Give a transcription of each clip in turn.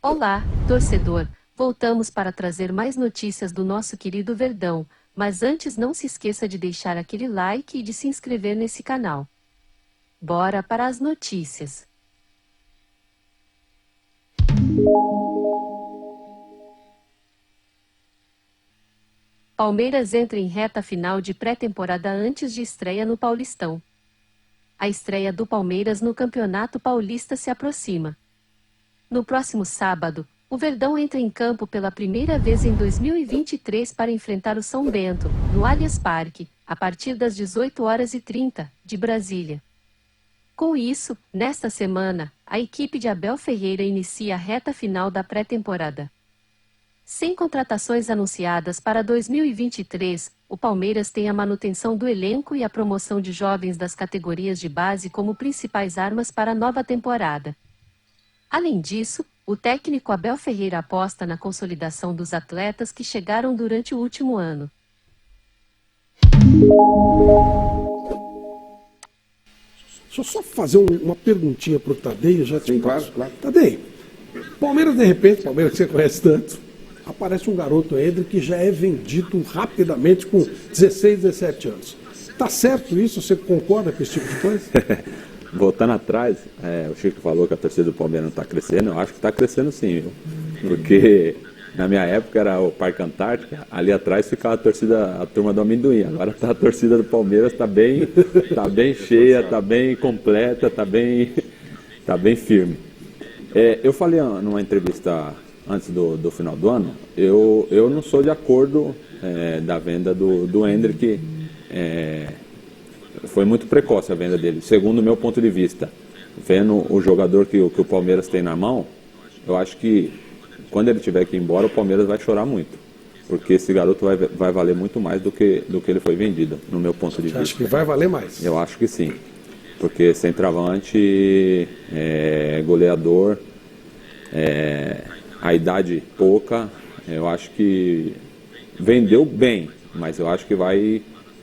Olá, torcedor! Voltamos para trazer mais notícias do nosso querido Verdão, mas antes não se esqueça de deixar aquele like e de se inscrever nesse canal. Bora para as notícias. Palmeiras entra em reta final de pré-temporada antes de estreia no Paulistão. A estreia do Palmeiras no Campeonato Paulista se aproxima. No próximo sábado, o Verdão entra em campo pela primeira vez em 2023 para enfrentar o São Bento, no Allianz Parque, a partir das 18h30, de Brasília. Com isso, nesta semana, a equipe de Abel Ferreira inicia a reta final da pré-temporada. Sem contratações anunciadas para 2023, o Palmeiras tem a manutenção do elenco e a promoção de jovens das categorias de base como principais armas para a nova temporada. Além disso, o técnico Abel Ferreira aposta na consolidação dos atletas que chegaram durante o último ano. Deixa eu só fazer uma perguntinha pro Tadei, já te Sim, passo. claro. Tadei, Palmeiras de repente, Palmeiras que você conhece tanto, aparece um garoto Ender que já é vendido rapidamente com 16, 17 anos. Tá certo isso? Você concorda com esse tipo de coisa? Voltando atrás, o Chico falou que a torcida do Palmeiras não está crescendo, eu acho que está crescendo sim, viu? Porque na minha época era o Parque Antártica, ali atrás ficava a turma do amendoim, agora a torcida do Palmeiras está bem cheia, está bem completa, está bem firme. Eu falei numa entrevista antes do final do ano, eu não sou de acordo da venda do Endrick. Foi muito precoce a venda dele, segundo o meu ponto de vista. Vendo o jogador que o Palmeiras tem na mão, eu acho que quando ele tiver que ir embora, o Palmeiras vai chorar muito. Porque esse garoto vai valer muito mais do que ele foi vendido, no meu ponto de vista. Acho que vai valer mais. Eu acho que sim. Porque centroavante, goleador, a idade pouca, eu acho que vendeu bem, mas eu acho que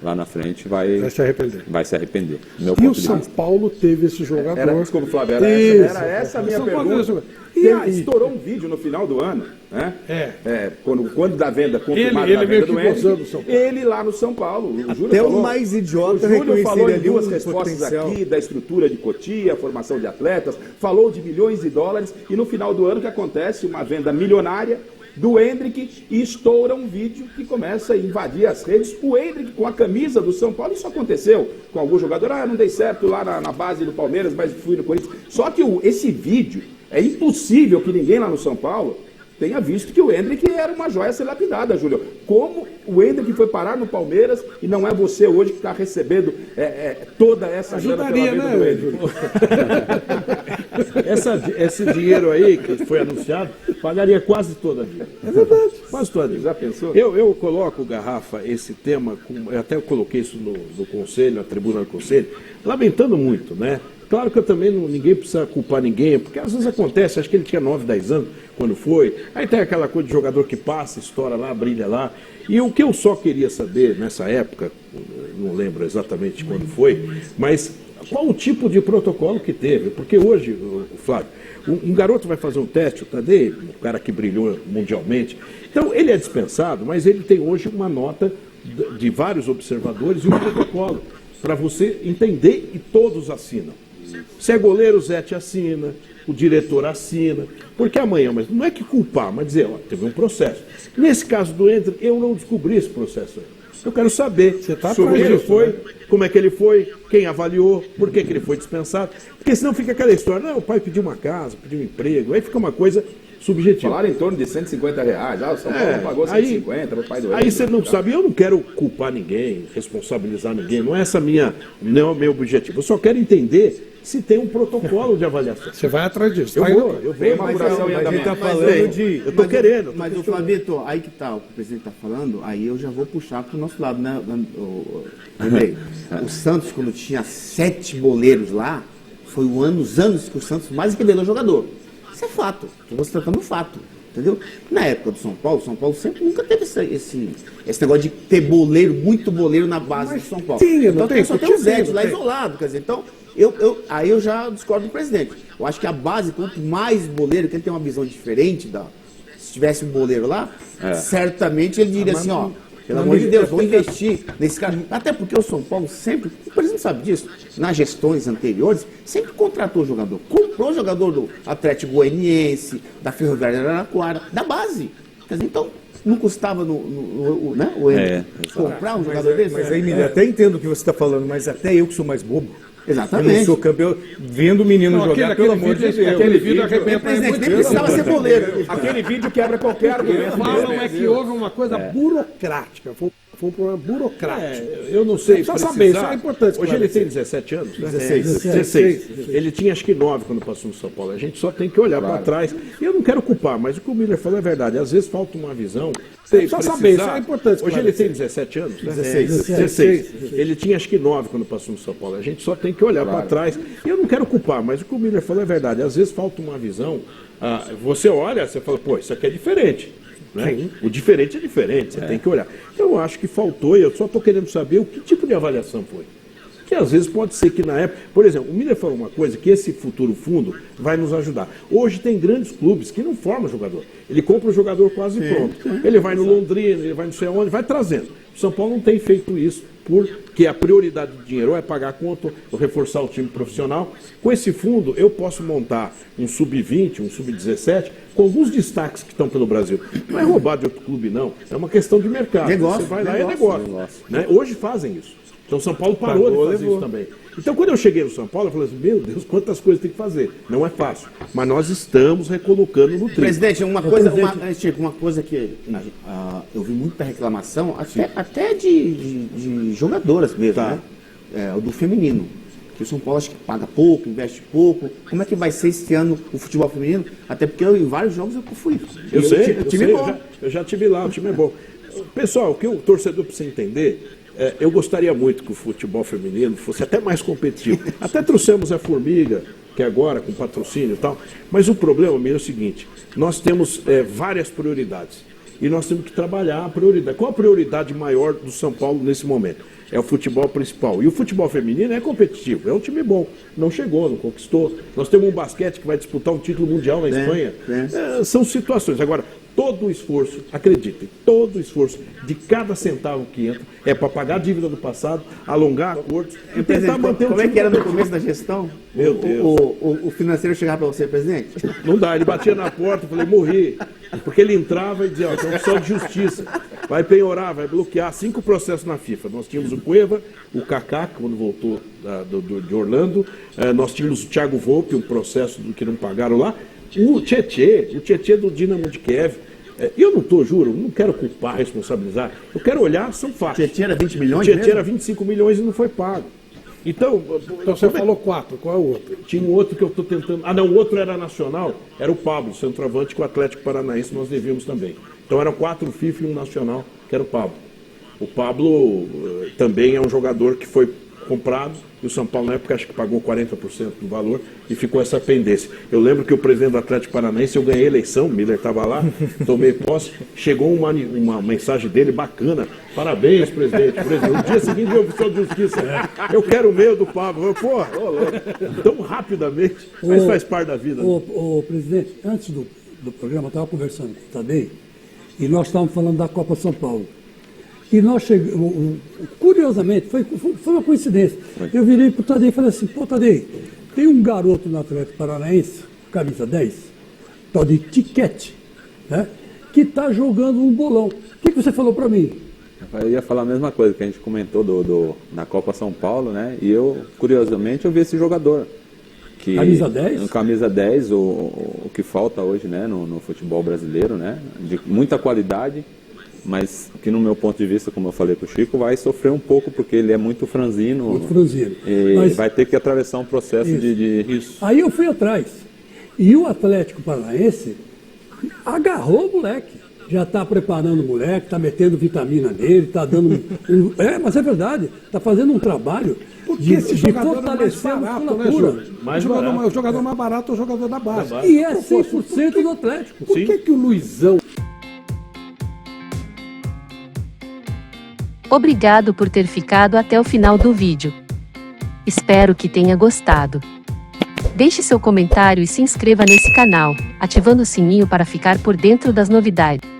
lá na frente vai se arrepender. Meu E ponto o de São vista. Paulo teve esse jogador. Desculpa, Flávio, Isso. era essa a minha São Paulo pergunta. teve esse jogador. E aí? Estourou um vídeo no final do ano, né? Quando da venda, confirmada Ele da meio venda que do gozando o Endrick, São Paulo. ele lá no São Paulo. O Júlio Até falou, o mais idiota o Júlio reconhecia falou em ali duas um respostas potencial. aqui da estrutura de Cotia, formação de atletas, falou de milhões de dólares e no final do ano que acontece uma venda milionária do Endrick e estoura um vídeo que começa a invadir as redes. O Endrick com a camisa do São Paulo, isso aconteceu com algum jogador, não dei certo lá na base do Palmeiras, mas fui no Corinthians. Só que esse vídeo, é impossível que ninguém lá no São Paulo tenha visto que o Endrick era uma joia a ser lapidada, Júlio. Como o Endrick foi parar no Palmeiras e não é você hoje que está recebendo toda essa grana pela venda do Endrick? Esse dinheiro aí que foi anunciado, pagaria quase toda a dívida. É verdade. Quase toda a dívida. Já pensou? Eu coloco, Garrafa, esse tema, eu até coloquei isso no conselho, na tribuna do conselho, lamentando muito, né? Claro que eu também ninguém precisa culpar ninguém, porque às vezes acontece, acho que ele tinha 9, 10 anos quando foi, aí tem aquela coisa de jogador que passa, estoura lá, brilha lá. E o que eu só queria saber nessa época, não lembro exatamente quando foi, mas qual o tipo de protocolo que teve? Porque hoje, Flávio, um garoto vai fazer um teste, o Tadei, um cara que brilhou mundialmente, então ele é dispensado, mas ele tem hoje uma nota de vários observadores e um protocolo para você entender e todos assinam. Se é goleiro, o Zete assina, o diretor assina, porque amanhã, mas não é que culpar, mas dizer, teve um processo. Nesse caso do Endrick, eu não descobri esse processo aí. Eu quero saber sobre ele foi, como é que ele foi, quem avaliou, por que ele foi dispensado, porque senão fica aquela história, o pai pediu uma casa, pediu um emprego, aí fica uma coisa subjetiva. Falaram em torno de R$150. O São Paulo pagou 150 para o pai do Aí você não sabe, eu não quero culpar ninguém, responsabilizar ninguém, não é essa não é o meu objetivo. Eu só quero entender se tem um protocolo de avaliação. Você vai atrás disso. Eu vou. Tem uma apuração em Mas ele andamento. está falando de... Eu estou querendo. Mas o Flavito, aí que tá, o que o presidente está falando, aí eu já vou puxar para o nosso lado, né? O Santos, quando tinha 7 boleiros lá, foi os anos que o Santos mais revelou jogador. Isso é fato. Estou tratando fato. Entendeu? Na época do São Paulo sempre nunca teve esse negócio de ter muito boleiro na base do São Paulo. Tinha, não então tem, só tem o Zé lá isolado, quer dizer, então Aí eu já discordo do presidente. Eu acho que a base, quanto mais boleiro, que ele tem uma visão diferente se tivesse um boleiro lá, certamente ele diria assim, ó, pelo amor de Deus, vou investir nesse cara. Até porque o São Paulo sempre, o presidente sabe disso, nas gestões anteriores, sempre contratou jogador. Comprou jogador do Atlético Goianiense, da Ferroviária de Araraquara, da base. Quer dizer, então, não custava comprar um jogador desse? Mas aí, Emílio, até entendo o que você está falando, mas até eu que sou mais bobo. Exatamente. Eu não sou campeão, vendo o menino jogar, pelo amor de Deus. Aquele vídeo arrebenta Presidente, nem precisava ser boleiro. Aquele vídeo quebra qualquer argumento. Falam é que houve uma coisa burocrática, foi um problema burocrático. Eu não sei Precisa precisar. saber, isso é importante Hoje ele esclarecer. tem 17 anos? Né? 16. Ele tinha acho que 9 quando passou no São Paulo. A gente só tem que olhar para trás. E eu não quero culpar, mas o que o Miller falou é verdade. Às vezes falta uma visão. Precisa saber, isso é importante Hoje ele esclarecer. tem 17 anos? Né? 16. Ele tinha acho que 9 quando passou no São Paulo. A gente só tem que olhar para trás. E eu não quero culpar, mas o que o Miller falou é verdade. Às vezes falta uma visão. Você olha, você fala, pô, isso aqui é diferente. Né? O diferente é diferente, você tem que olhar. Eu acho que faltou, e eu só estou querendo saber o que tipo de avaliação foi. Que às vezes pode ser que na época... Por exemplo, o Miller falou uma coisa, que esse futuro fundo vai nos ajudar. Hoje tem grandes clubes que não formam jogador. Ele compra o jogador quase pronto. Ele vai no Londrina, ele vai não sei aonde, vai trazendo. O São Paulo não tem feito isso, porque a prioridade do dinheiro ou é pagar a conta ou reforçar o time profissional. Com esse fundo, eu posso montar um sub-20, um sub-17, com alguns destaques que estão pelo Brasil. Não é roubar de outro clube, não. É uma questão de mercado. Você vai lá e é negócio. Né? Hoje fazem isso. Então São Paulo parou de fazer isso também. Então quando eu cheguei no São Paulo, eu falei assim, meu Deus, quantas coisas tem que fazer. Não é fácil. Mas nós estamos recolocando no trilho. Presidente, uma coisa que eu vi muita reclamação, até de jogadoras mesmo, né? O do feminino. Que o São Paulo acho que paga pouco, investe pouco. Como é que vai ser esse ano o futebol feminino? Até porque em vários jogos eu fui. Eu sei, bom. eu já tive lá, o time é bom. Pessoal, o que o torcedor precisa entender, eu gostaria muito que o futebol feminino fosse até mais competitivo. Até trouxemos a Formiga, que é agora com patrocínio e tal. Mas o problema, Mira, é o seguinte, nós temos várias prioridades. E nós temos que trabalhar a prioridade. Qual a prioridade maior do São Paulo nesse momento? É o futebol principal. E o futebol feminino é competitivo, é um time bom. Não chegou, não conquistou. Nós temos um basquete que vai disputar um título mundial na Espanha. São situações. Agora, todo o esforço, acreditem, todo o esforço de cada centavo que entra é para pagar a dívida do passado, alongar acordos e tentar manter o time. Como é que era no começo da gestão? Meu Deus. O financeiro chegava para você, presidente? Não dá, ele batia na porta, eu falei, morri. Porque ele entrava e dizia, ó, tem uma opção de justiça. Vai penhorar, vai bloquear 5 processos na FIFA. Nós tínhamos o Cueva, o Kaká, quando voltou de Orlando, nós tínhamos o Thiago Volpe, um processo do que não pagaram lá, o Tietê do Dinamo de Kiev. Eu não estou, juro, não quero culpar, responsabilizar. Eu quero olhar, são fatos. Tietê era 20 milhões? O Tietê era 25 milhões e não foi pago. Então Você falou 4, qual é o outro? Tinha um outro que eu estou tentando. Não, o outro era nacional, era o Pablo, centroavante, que o Atlético Paranaense nós devíamos também. Então eram 4 FIFA e um nacional, que era o Pablo. O Pablo também é um jogador que foi comprado, e o São Paulo na época acho que pagou 40% do valor e ficou essa pendência. Eu lembro que o presidente do Atlético Paranaense, eu ganhei a eleição, o Miller estava lá, tomei posse, chegou uma mensagem dele bacana, parabéns, presidente. No dia seguinte veio o oficial de justiça, eu quero o meu do Pablo. Porra, tão rapidamente, mas faz parte da vida. Presidente, antes do programa, eu estava conversando com o Tadei, e nós estávamos falando da Copa São Paulo. E nós chegamos, curiosamente, foi uma coincidência. Eu virei para o Tadei e falei assim, pô, Tadei, tem um garoto no Atlético Paranaense, camisa 10, tal de Tiquete, né, que está jogando um bolão. O que você falou para mim? Eu ia falar a mesma coisa que a gente comentou na Copa São Paulo, né? E eu, curiosamente, eu vi esse jogador. Camisa 10? No camisa 10, o que falta hoje, né, no futebol brasileiro, né? De muita qualidade, mas que no meu ponto de vista, como eu falei para o Chico, vai sofrer um pouco, porque ele é muito franzino. Muito franzino. E mas vai ter que atravessar um processo Isso. Aí eu fui atrás. E o Atlético Paranaense agarrou o moleque. Já está preparando o moleque, está metendo vitamina nele, está dando... mas é verdade, está fazendo um trabalho Porque esse jogador fortalecer é mais a barato, né, musculatura. Júlio? O jogador mais barato é o jogador da base. E é 100% do Atlético. Por que o Luizão... Obrigado por ter ficado até o final do vídeo. Espero que tenha gostado. Deixe seu comentário e se inscreva nesse canal, ativando o sininho para ficar por dentro das novidades.